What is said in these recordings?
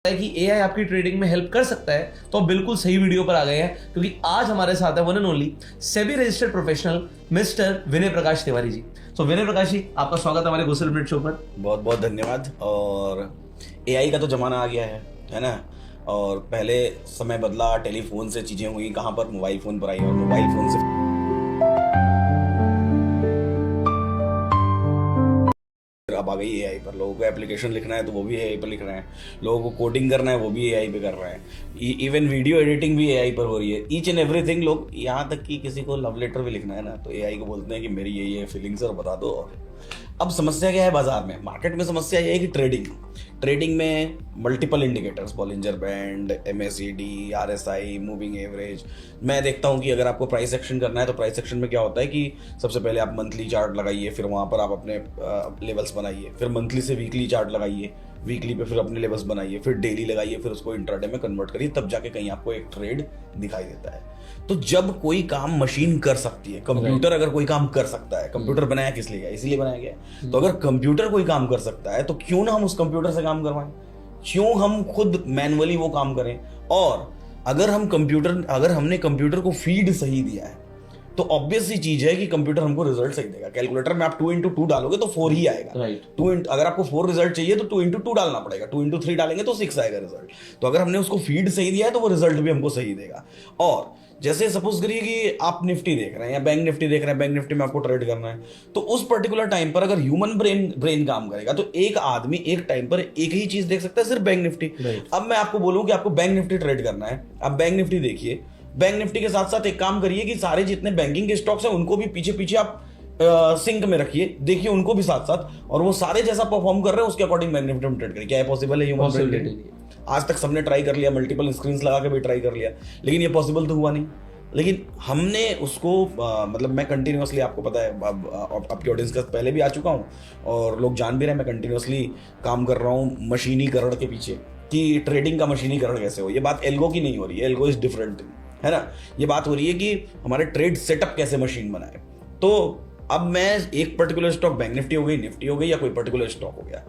है कि एआई आपकी ट्रेडिंग में हेल्प कर सकता है, तो आप बिल्कुल सही वीडियो पर आ गए हैं, क्योंकि आज हमारे साथ है one and only SEBI registered professional mister Vinay Prakash Tiwari ji. तो विनय प्रकाश जी, आपका स्वागत है हमारे गुसल मिनट शो पर। बहुत बहुत धन्यवाद। और एआई का तो जमाना आ गया है ना। और पहले समय बदला, टेलीफोन से चीजें हुई, कहाँ पर मोबाइल फोन पर आई, और मोबाइल फोन से अब आ गई एआई पर। लोगों को एप्लीकेशन लिखना है तो वो भी एआई पर लिख रहे हैं, लोगों को कोडिंग करना है वो भी एआई पे कर रहे हैं, इवन वीडियो एडिटिंग भी एआई पर हो रही है। Each and everything. लोग यहाँ तक कि किसी को लव लेटर भी लिखना है ना तो एआई को बोलते हैं कि मेरी ये फीलिंग्स और बता दो। और अब समस्या क्या है बाजार में, मार्केट में समस्या ये है कि ट्रेडिंग में multiple indicators, Bollinger band, MACD, RSI, moving average. मैं देखता हूँ कि अगर आपको प्राइस एक्शन करना है तो प्राइस एक्शन में क्या होता है कि सबसे पहले आप मंथली चार्ट लगाइए, फिर वहाँ पर आप अपने लेवल्स बनाइए, फिर मंथली से वीकली चार्ट लगाइए, वीकली पे फिर अपने लेवल्स बनाइए, फिर डेली लगाइए, फिर उसको इंट्राडे में कन्वर्ट करिए, तब जाके कहीं आपको एक ट्रेड दिखाई देता है। तो जब कोई काम मशीन कर सकती है, कंप्यूटर अगर कोई काम कर सकता है, कंप्यूटर बनाया किस लिए गया, इसीलिए बनाया गया है। तो अगर कंप्यूटर कोई काम कर सकता है तो क्यों ना हम उस कंप्यूटर से काम करवाएं, क्यों हम खुद मैनुअली वो काम करें। और अगर हमने कंप्यूटर को फीड सही दिया है तो ऑब्वियस सी चीज है कि कंप्यूटर हमको रिजल्ट सही देगा। कैलकुलेटर में आप 2x2 डालोगे तो 4 ही आएगा। अगर आपको 4 रिजल्ट चाहिए तो 2x2 डालना पड़ेगा, 2x3 डालेंगे तो 6 आएगा रिजल्ट। तो अगर हमने उसको फीड सही दिया है तो वो रिजल्ट भी हमको सही देगा। और जैसे सपोज करिए कि आप निफ्टी देख रहे हैं या बैंक निफ्टी देख रहे हैं, बैंक निफ्टी में आपको ट्रेड करना है, तो उस पर्टिकुलर टाइम पर अगर ह्यूमन ब्रेन काम करेगा तो एक आदमी एक टाइम पर एक ही चीज देख सकता है, सिर्फ बैंक निफ्टी। अब मैं आपको बोलूं कि आपको बैंक निफ्टी ट्रेड करना है, आप बैंक निफ्टी देखिए, बैंक निफ्टी के साथ साथ एक काम करिए कि सारे जितने बैंकिंग के स्टॉक्स हैं उनको भी पीछे पीछे आप सिंक में रखिए, देखिए उनको भी साथ साथ, और वो सारे जैसा परफॉर्म कर रहे हैं उसके अकॉर्डिंग बैंक निफ्टी में ट्रेड करिए। क्या है पॉसिबल है ह्यूमन ब्रेन? आज तक सबने ट्राई कर लिया, मल्टीपल स्क्रीन लगा के भी ट्राई कर लिया, लेकिन ये पॉसिबल तो हुआ नहीं। लेकिन हमने उसको मतलब मैं कंटिन्यूअसली, आपको पता है आपकी ऑडियंस का पहले भी आ चुका हूँ और लोग जान भी रहे हैं, मैं कंटिन्यूअसली काम कर रहा हूँ मशीनीकरण के पीछे कि ट्रेडिंग का मशीनीकरण कैसे हो। ये बात एल्गो की नहीं हो रही है, एल्गो इज डिफरेंट है ना। ये बात हो रही है कि हमारे ट्रेड सेटअप कैसे मशीन बनाए। तो अब मैं एक पर्टिकुलर स्टॉक, बैंक निफ्टी हो गई, निफ्टी हो गई, या कोई पर्टिकुलर स्टॉक हो गया,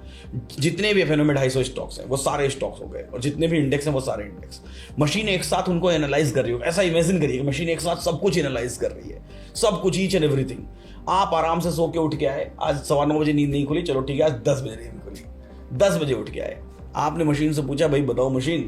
जितने भी एफएनओ में 250 स्टॉक्स हैं वो सारे स्टॉक्स हो गए, और जितने भी इंडेक्स हैं वो सारे इंडेक्स, मशीन एक साथ उनको एनालाइज कर रही हो। ऐसा इमेजिन करिए कि मशीन एक साथ सब कुछ एनालाइज कर रही है, सब कुछ, ईच एंड एवरीथिंग। आप आराम से सो के उठ के आए, आज 9:15 बजे नींद नहीं खुली, चलो ठीक है आज 10 बजे नींद खुली, 10 बजे उठ के आए, आपने मशीन से पूछा भाई बताओ मशीन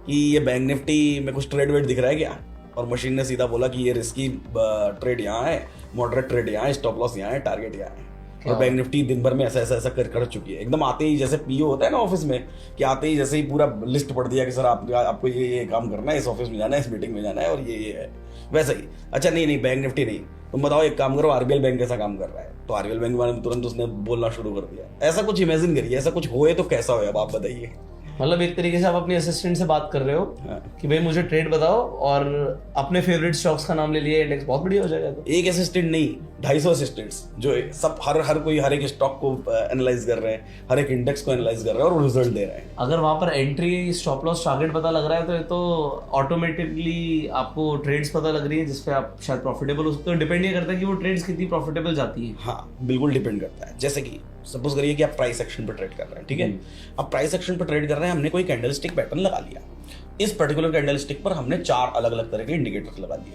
कि ये बैंक निफ्टी में कुछ ट्रेड वेड दिख रहा है क्या, और मशीन ने सीधा बोला कि ये रिस्की ट्रेड यहाँ है, मॉडरेट ट्रेड यहाँ है, स्टॉप लॉस यहाँ है, टारगेट यहाँ है। और बैंक निफ्टी दिन भर में ऐसा कर चुकी है। एकदम आते ही, जैसे पीओ होता है ना ऑफिस में, कि आते ही जैसे ही पूरा लिस्ट पढ़ दिया कि सर आपको ये काम करना है, इस ऑफिस में जाना है, इस मीटिंग में जाना है, और ये है, वैसा ही। अच्छा नहीं बैंक निफ्टी नहीं, तुम बताओ एक काम करो, आरबीएल बैंक कैसा काम कर रहा है, तो आरबीएल बैंक वाले तुरंत उसने बोलना शुरू कर दिया। ऐसा कुछ इमेजिन करिए, ऐसा कुछ होए तो कैसा हो, अब आप बताइए। मतलब एक तरीके से आप अपनी असिस्टेंट से बात कर रहे हो कि भाई मुझे ट्रेड बताओ, और अपने फेवरेट स्टॉक्स का नाम ले लिया, इंडेक्स बहुत बढ़िया हो जाएगा। तो एक असिस्टेंट नहीं, 250 असिस्टेंट्स जो सब हर कोई हर एक स्टॉक को एनालाइज कर रहे हैं, हर एक इंडेक्स को एनालाइज कर रहे हैं और रिजल्ट दे रहे हैं। अगर वहां पर एंट्री, स्टॉप लॉस, टारगेट पता लग रहा है तो ये तो ऑटोमेटिकली आपको ट्रेड्स पता लग रही है जिसपे आप शायद प्रॉफिटेबल हो सकते हो। डिपेंड ये करता है कि वो ट्रेड्स कितनी प्रॉफिटेबल जाती है। हाँ बिल्कुल डिपेंड करता है। जैसे कि सपोज करिए कि आप प्राइस एक्शन पर ट्रेड कर रहे हैं, ठीक है, अब प्राइस एक्शन पर ट्रेड कर रहे हैं, हमने कोई कैंडलस्टिक पैटर्न लगा लिया, इस पर्टिकुलर कैंडलस्टिक पर हमने 4 अलग अलग तरह के इंडिकेटर्स लगा दिए,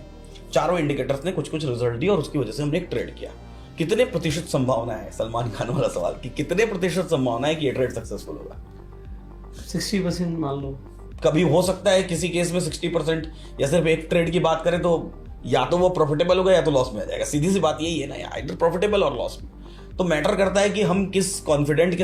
चारों इंडिकेटर्स ने कुछ कुछ रिजल्ट दिया और उसकी वजह से हमने एक ट्रेड किया। कितने प्रतिशत संभावना है, सलमान खान वाला सवाल, कि कितने प्रतिशत संभावना है कि ये ट्रेड सक्सेसफुल होगा? 60% मान लो। कभी हो सकता है किसी केस में 60%, या सिर्फ एक ट्रेड की बात करें तो या तो वो प्रॉफिटेबल होगा या तो लॉस में आ जाएगा। सीधी सी बात यही है ना, इधर प्रॉफिटेबल और लॉस में। तो मैटर करता है कि हम किस कॉन्फिडेंस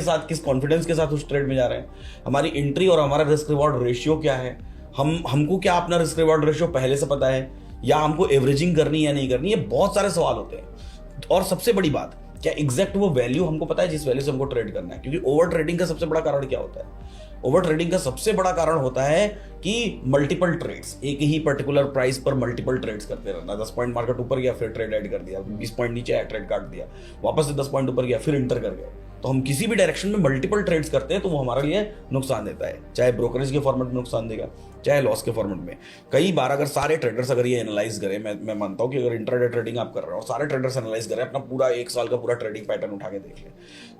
के साथ उस ट्रेड में जा रहे हैं, हमारी एंट्री और हमारा रिस्क रिवॉर्ड रेशियो क्या है, हमको क्या अपना रिस्क रिवॉर्ड रेशियो पहले से पता है, या हमको एवरेजिंग करनी है या नहीं करनी है। बहुत सारे सवाल होते हैं। और सबसे बड़ी बात, क्या एग्जैक्ट वो वैल्यू हमको पता है जिस वैल्यू से हमको ट्रेड करना है। क्योंकि ओवर ट्रेडिंग का सबसे बड़ा कारण क्या होता है? ओवर ट्रेडिंग का सबसे बड़ा कारण होता है कि मल्टीपल ट्रेड्स, एक ही पर्टिकुलर प्राइस पर मल्टीपल ट्रेड्स करते रहना। 10 पॉइंट मार्केट ऊपर गया फिर ट्रेड ऐड कर दिया, 20 पॉइंट नीचे आया ट्रेड काट दिया, वापस से 10 पॉइंट ऊपर गया फिर इंटर कर गए। तो हम किसी भी डायरेक्शन में मल्टीपल ट्रेड्स करते हैं तो वो हमारे लिए नुकसान देता है, चाहे ब्रोकरेज के फॉर्मेट में नुकसान देगा, चाहे लॉस के फॉर्मेट में। कई बार अगर सारे ट्रेडर्स अगर ये एनालाइज करें, मैं मानता हूं कि अगर इंट्राडे ट्रेडिंग आप कर रहे हो और सारे ट्रेडर्स एनालाइज करें, अपना पूरा 1 साल का पूरा ट्रेडिंग पैटर्न उठा के देख लें,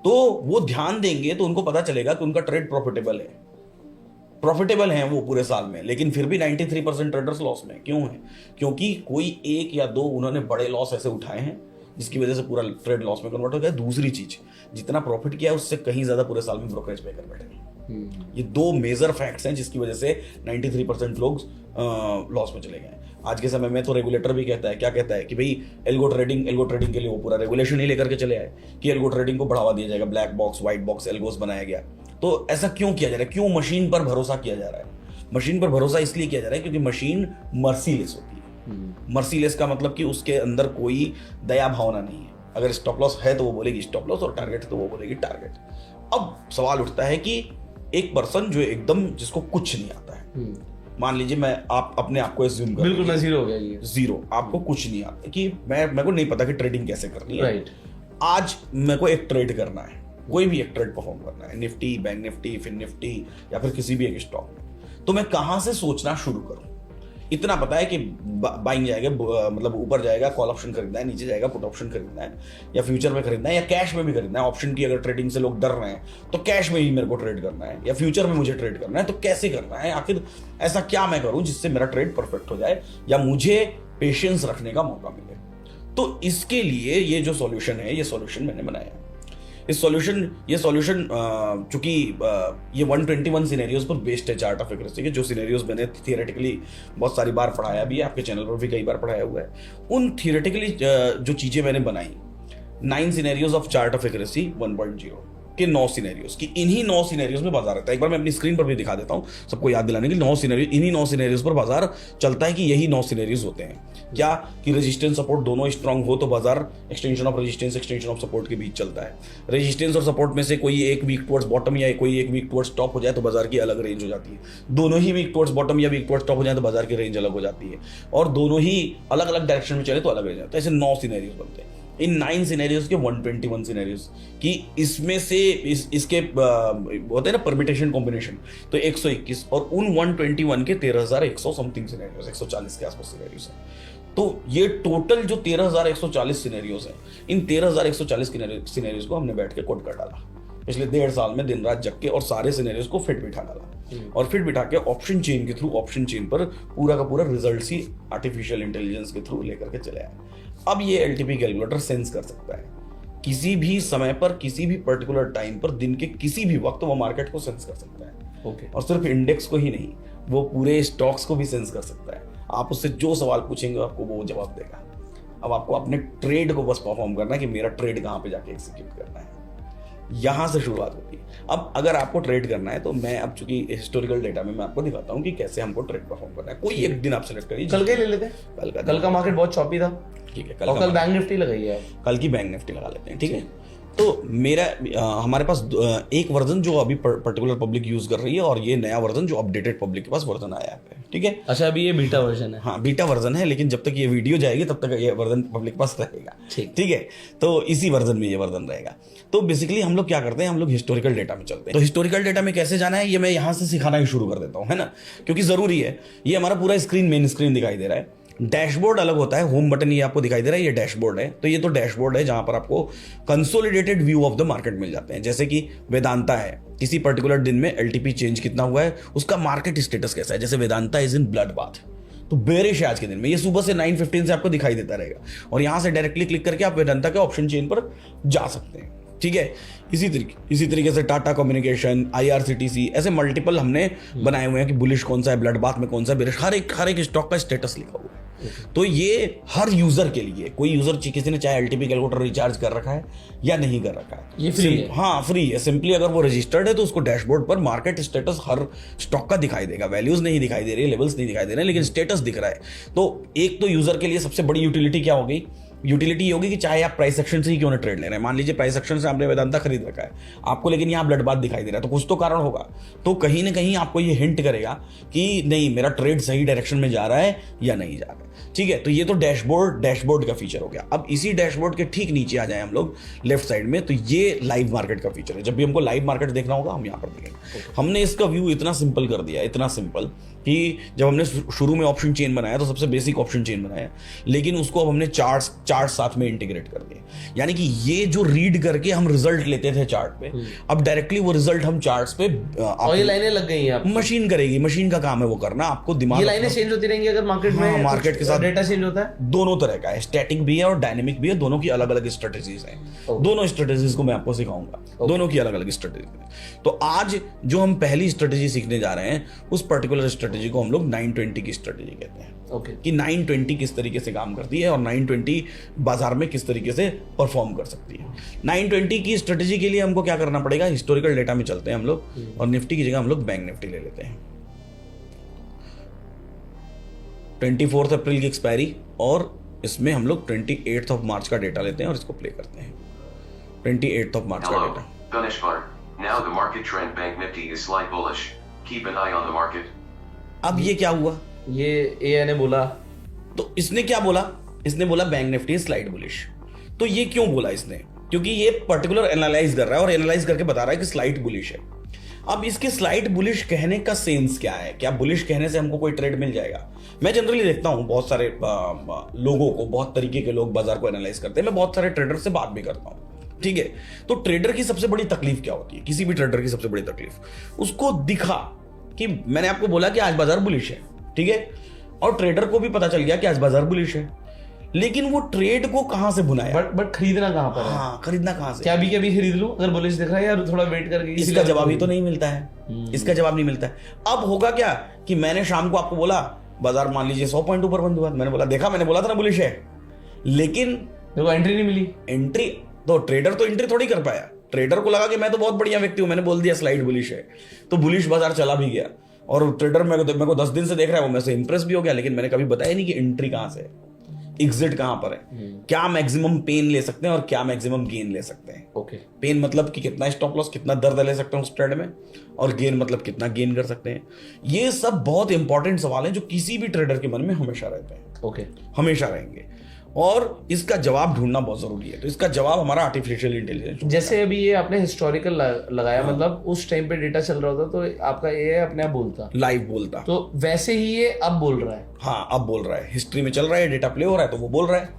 तो वो ध्यान देंगे तो उनको पता चलेगा कि उनका ट्रेड प्रॉफिटेबल है। प्रॉफिटेबल हैं वो पूरे साल में, लेकिन फिर भी 93% ट्रेडर्स लॉस में क्यों है? क्योंकि कोई एक या दो उन्होंने बड़े लॉस ऐसे उठाए हैं जिसकी वजह से पूरा ट्रेड लॉस में कन्वर्ट हो गया। दूसरी चीज, जितना प्रॉफिट किया है उससे कहीं ज्यादा पूरे साल में ब्रोकरेज पे कर बैठे। ये दो मेजर फैक्ट्स हैं जिसकी वजह से 93% लोग लॉस में चले गए। आज के समय में तो रेगुलेटर भी कहता है, क्या कहता है कि भाई एल्गो ट्रेडिंग के लिए वो पूरा रेगुलेशन ही लेकर के चले आए कि एल्गो ट्रेडिंग को बढ़ावा दिया जाएगा, black box white box algos बनाया गया। तो ऐसा क्यों किया जा रहा है? क्यों मशीन पर भरोसा किया जा रहा है? मशीन पर भरोसा इसलिए किया जा रहा है क्योंकि मशीन मर्सीलेस होती है। मर्सीलेस का मतलब कि उसके अंदर कोई दया भावना नहीं है। अगर स्टॉप लॉस है तो वो बोलेगी स्टॉप लॉस, और टारगेट है तो वो बोलेगी टारगेट। अब सवाल उठता है कि एक पर्सन जो एकदम जिसको कुछ नहीं आता है, मान लीजिए मैं आप अपने आप को एज्यूम कर, बिल्कुल मैं जीरो हो गया, ये जीरो, आपको कुछ नहीं आता कि मेरे को नहीं पता कि ट्रेडिंग कैसे करनी है। राइट। आज मेरे को एक ट्रेड करना है, कोई भी एक ट्रेड परफॉर्म करना है, Nifty, bank Nifty, Fin Nifty या फिर किसी भी एक स्टॉक में, तो मैं कहां से सोचना शुरू करूं? इतना पता है कि बाइंग जाएगा, मतलब ऊपर जाएगा, कॉल ऑप्शन खरीदना है, नीचे जाएगा पुट ऑप्शन खरीदना है, या फ्यूचर में खरीदना है या कैश में भी खरीदना है। ऑप्शन की अगर ट्रेडिंग से लोग डर रहे हैं तो कैश में ही मेरे को ट्रेड करना है, या फ्यूचर में मुझे ट्रेड करना है, तो कैसे करना है? आखिर ऐसा क्या मैं करूं जिससे मेरा ट्रेड परफेक्ट हो जाए या मुझे पेशेंस रखने का मौका मिले? तो इसके लिए ये जो सॉल्यूशन है, ये सॉल्यूशन मैंने बनाया। ये सॉल्यूशन चूंकि ये 121 सिनेरियोज पर बेस्ड है चार्ट ऑफ एक्यूरेसी के, जो सिनेरियोज मैंने थियोरेटिकली बहुत सारी बार पढ़ाया भी है, आपके चैनल पर भी कई बार पढ़ाया हुआ है। उन थियोरेटिकली जो चीजें मैंने बनाई, 9 scenarios of chart of accuracy 1.0 के 9 सिनेरियोज की, इन्हीं 9 सिनेरियोज में बाजार रहता है। एक बार मैं अपनी स्क्रीन पर भी दिखा देता हूं सबको याद दिलाने के लिए। 9 सिनेरियो, इन्हीं 9 सिनेरियोज पर बाजार चलता है कि यही 9 सिनेरियोज होते हैं। क्या कि रेजिस्टेंस सपोर्ट दोनों स्ट्रांग हो तो बाजार extension of resistance extension of support के बीच चलता है। रेजिस्टेंस और सपोर्ट में से कोई एक वीक टुवर्ड्स बॉटम या कोई एक वीक टुवर्ड्स टॉप हो जाए तो बाजार की अलग रेंज हो जाती है। दोनों ही वीक टुवर्ड्स बॉटम या वीक टुवर्ड्स टॉप हो जाए तो बाजार की रेंज अलग हो जाती है, और दोनों ही अलग अलग डायरेक्शन में चले तो अलग रेंज आता है। ऐसे 9 सिनेरियोज बनते हैं। इन 9 सिनेरियोज के 121 सिनेरियोज की, इसमें से इसके होते हैं ना परमिटेशन कॉम्बिनेशन, तो 121, और उन 121 के 13,100 समथिंग सिनेरियोज, 140 के आसपास सिनेरियोज हैं। तो ये टोटल जो 13,140 सिनेरियोज हैं, इन 13,140 सिनेरियोज को हमने बैठ के कोड कर डाला पिछले 1.5 साल में, दिन रात जग के, और सारे सिनेरियोज को फिट बिठा डाला, और फिट बिठा के ऑप्शन चेन के थ्रू, ऑप्शन चेन पर पूरा का पूरा रिजल्ट ही आर्टिफिशियल इंटेलिजेंस के थ्रू लेकर के चले आए। अब ये एलटीपी कैलकुलेटर सेंस कर सकता है किसी भी समय पर, किसी भी पर्टिकुलर टाइम पर, दिन के किसी भी वक्त वो मार्केट को सेंस कर सकता है। ओके। और सिर्फ इंडेक्स को ही नहीं, वो पूरे स्टॉक्स को भी सेंस कर सकता है। आप उससे जो सवाल पूछेंगे आपको वो जवाब देगा। अब आपको अपने ट्रेड को बस परफॉर्म करना है कि मेरा ट्रेड कहाँ पे जाके एग्जीक्यूट करना है, यहां से शुरुआत होती है। अब अगर आपको ट्रेड करना है तो मैं अब चूंकि हिस्टोरिकल डेटा में मैं आपको दिखाता हूं कि कैसे हमको ट्रेड परफॉर्म करना है। कोई एक दिन आप सेलेक्ट करिए, कल के ले लेते हैं। कल का मार्केट बहुत चॉपी था, ठीक है, कल बैंक निफ्टी लगाइए आप, कल की बैंक निफ्टी लगा लेते हैं, ठीक है। तो मेरा हमारे पास एक वर्जन जो अभी पर्टिकुलर पब्लिक यूज कर रही है, और ये नया वर्जन जो अपडेटेड पब्लिक के पास वर्जन आया है, ठीक है। अच्छा, अभी ये बीटा वर्जन है? हाँ, बीटा वर्जन है, लेकिन जब तक ये वीडियो जाएगी तब तक ये वर्जन पब्लिक पास रहेगा, ठीक है। तो इसी वर्जन में ये वर्जन रहेगा। तो बेसिकली हम लोग क्या करते हैं, हम लोग हिस्टोरिकल डेटा में चलते हैं। तो हिस्टोरिकल डेटा में कैसे जाना है ये मैं यहाँ से सिखाना ही शुरू कर देता हूँ, है ना, क्योंकि जरूरी है। ये हमारा पूरा स्क्रीन, मेन स्क्रीन दिखाई दे रहा है। डैशबोर्ड अलग होता है, होम बटन ये आपको दिखाई दे रहा है, ये डैशबोर्ड है। तो ये तो डैशबोर्ड है जहां पर आपको consolidated view of the market मिल जाते हैं। जैसे कि वेदांता है, किसी पर्टिकुलर दिन में एलटीपी चेंज कितना हुआ है, उसका मार्केट स्टेटस कैसा है। जैसे Vedanta is in blood bath, तो बेरिश है आज के दिन में, ये सुबह से 9:15 से आपको दिखाई देता रहेगा, और यहां से डायरेक्टली क्लिक करके आप वेदांता के ऑप्शन चेन पर जा सकते हैं, ठीक है। इसी तरीके से टाटा कम्युनिकेशन, IRCTC, ऐसे मल्टीपल हमने बनाए हुए हैं कि बुलिश कौन सा है, ब्लड बाथ में कौन सा, बेरिश, हर एक स्टॉक का स्टेटस लिखा हुआ है। तो ये हर यूजर के लिए, कोई यूजर किसी ने चाहे एलटीपी कैलकुलेटर रिचार्ज कर रखा है या नहीं कर रखा है, ये फ्री है। हाँ, फ्री है। सिंपली अगर वो रजिस्टर्ड है तो उसको डैशबोर्ड पर मार्केट स्टेटस हर स्टॉक का दिखाई देगा। वैल्यूज नहीं दिखाई दे रही, लेवल्स नहीं दिखाई दे रहे, लेकिन स्टेटस दिख रहा है। तो एक तो यूजर के लिए सबसे बड़ी यूटिलिटी क्या हो गई, यूटिलिटी ये होगी कि चाहे आप प्राइस सेक्शन से ही क्यों ना ट्रेड ले रहे हैं, मान लीजिए प्राइस सेक्शन से आपने वेदांता खरीद रखा है आपको, लेकिन यहाँ ब्लड बाथ दिखाई दे रहा है, तो कुछ तो कारण होगा। तो कहीं ना कहीं आपको ये हिंट करेगा कि नहीं, मेरा ट्रेड सही डायरेक्शन में जा रहा है या नहीं जा रहा है, ठीक है। तो ये तो डैशबोर्ड का फीचर हो गया। अब इसी डैशबोर्ड के ठीक नीचे आ जाए हम लोग लेफ्ट साइड में, तो ये लाइव मार्केट का फीचर है। जब भी हमको लाइव मार्केट देखना होगा हम यहाँ पर देखेंगे। हमने इसका व्यू इतना सिंपल कर दिया, इतना सिंपल कि जब हमने शुरू में ऑप्शन चेन बनाया तो सबसे बेसिक ऑप्शन चेन बनाया, लेकिन उसको अब हमने चार्ट चार्ट साथ में इंटीग्रेट कर दिए। यानी कि ये जो रीड करके हम रिजल्ट लेते थे चार्ट पे, अब डायरेक्टली वो रिजल्ट हम चार्ट्स पे और ये लाइनें लग गई हैं आप, मशीन करेगी, मशीन का काम है वो करना, आपको दिमाग ये लाइनें चेंज होती रहेंगी अगर मार्केट में मार्केट के साथ डेटा चेंज होता है। दोनों तरह का है, स्टैटिक भी है और डायनेमिक भी है, दोनों की अलग अलग स्ट्रेटेजीज हैं। दोनों स्ट्रेटेजीज को मैं आपको सिखाऊंगा, दोनों की अलग अलग स्ट्रेटेजी है। तो आज जो हम पहली स्ट्रेटेजी सीखने जा रहे हैं, उस पर्टिकुलर स्ट्रेटेजी को हम लोग 920 की स्ट्रेटेजी कहते हैं। कि 920 किस तरीके से काम करती है और 920 बाजार में किस तरीके से परफॉर्म कर सकती है। 920 की स्ट्रेटेजी के लिए हमको क्या करना पड़ेगा, हिस्टोरिकल डेटा में चलते हैं हम लोग और निफ्टी की जगह हम लोग बैंक निफ्टी ले लेते हैं। 24 अप्रैल की एक्सपायरी और इसमें हम लोग 28 मार्च का डेटा लेते हैं और इसको प्ले करते हैं। 28 मार्च का data. Ganesh Bhatt. Now the market trend Bank Nifty is slight bullish. Keep an eye on the market. अब ये क्या हुआ, ये एआई ने बोला, तो इसने क्या बोला, इसने बोला बैंक निफ्टी स्लाइड बुलिश। तो ये क्यों बोला इसने, क्योंकि ये पर्टिकुलर एनालाइज कर रहा है और एनालाइज करके बता रहा है कि स्लाइड बुलिश है। अब इसके स्लाइड बुलिश कहने का सेंस क्या है, क्या बुलिश कहने से हमको कोई ट्रेड मिल जाएगा? मैं जनरली देखता हूं बहुत सारे लोगों को, बहुत तरीके के लोग बाजार को एनालाइज करते हैं, मैं बहुत सारे ट्रेडर से बात भी करता हूं, ठीक है। तो ट्रेडर की सबसे बड़ी तकलीफ क्या होती है, किसी भी ट्रेडर की सबसे बड़ी तकलीफ, उसको दिखा कि मैंने आपको बोला कि आज बाजार बुलिश है, ठीक है, और ट्रेडर को भी पता चल गया कि आज बाजार बुलिश है, लेकिन वो ट्रेड को कहां से बुनाया, बट खरीदना कहां पर है? हाँ, खरीदना कहां से? क्या अभी खरीद लूं अगर बुलिश दिख रहा है, यार थोड़ा वेट करके? इसका जवाब ही तो नहीं मिलता है, इसका जवाब नहीं मिलता है। अब होगा क्या कि मैंने शाम को आपको बोला बाजार मान लीजिए 100 पॉइंट ऊपर बंद हुआ, मैंने बोला देखा, मैंने बोला था ना बुलिश है, लेकिन देखो एंट्री नहीं मिली। एंट्री तो ट्रेडर तो एंट्री थोड़ी कर पाया, ट्रेडर को लगा कि मैं तो बहुत बढ़िया व्यक्ति हूं, मैंने बोल दिया स्लाइड बुलिश है, तो बुलिश बाजार चला भी गया। और ट्रेडर मेरे को 10 दिन से देख रहा है, वो मेरे से इंप्रेस भी हो गया, लेकिन मैंने कभी बताया नहीं कि एंट्री कहां से है, एग्जिट कहां पर है, क्या मैक्सिमम पेन ले सकते हैं और क्या मैक्सिमम गेन ले सकते हैं। ओके, पेन मतलब कि कितना स्टॉप लॉस, कितना दर्द ले सकते हैं उस ट्रेड में, और गेन मतलब कितना गेन कर सकते हैं। ये सब बहुत इंपॉर्टेंट सवाल हैं जो किसी भी ट्रेडर के मन में हमेशा रहते हैं। ओके, हमेशा रहेंगे, और इसका जवाब ढूंढना बहुत जरूरी है। तो इसका जवाब हमारा आर्टिफिशियल इंटेलिजेंस। जैसे अभी ये आपने हिस्टोरिकल लगाया, मतलब उस टाइम पे डेटा चल रहा होता तो आपका ये अपने आप बोलता, लाइव बोलता, तो वैसे ही ये अब बोल रहा है। हाँ, अब बोल रहा है, हिस्ट्री में चल रहा है, डेटा प्ले हो रहा है तो वो बोल रहा है,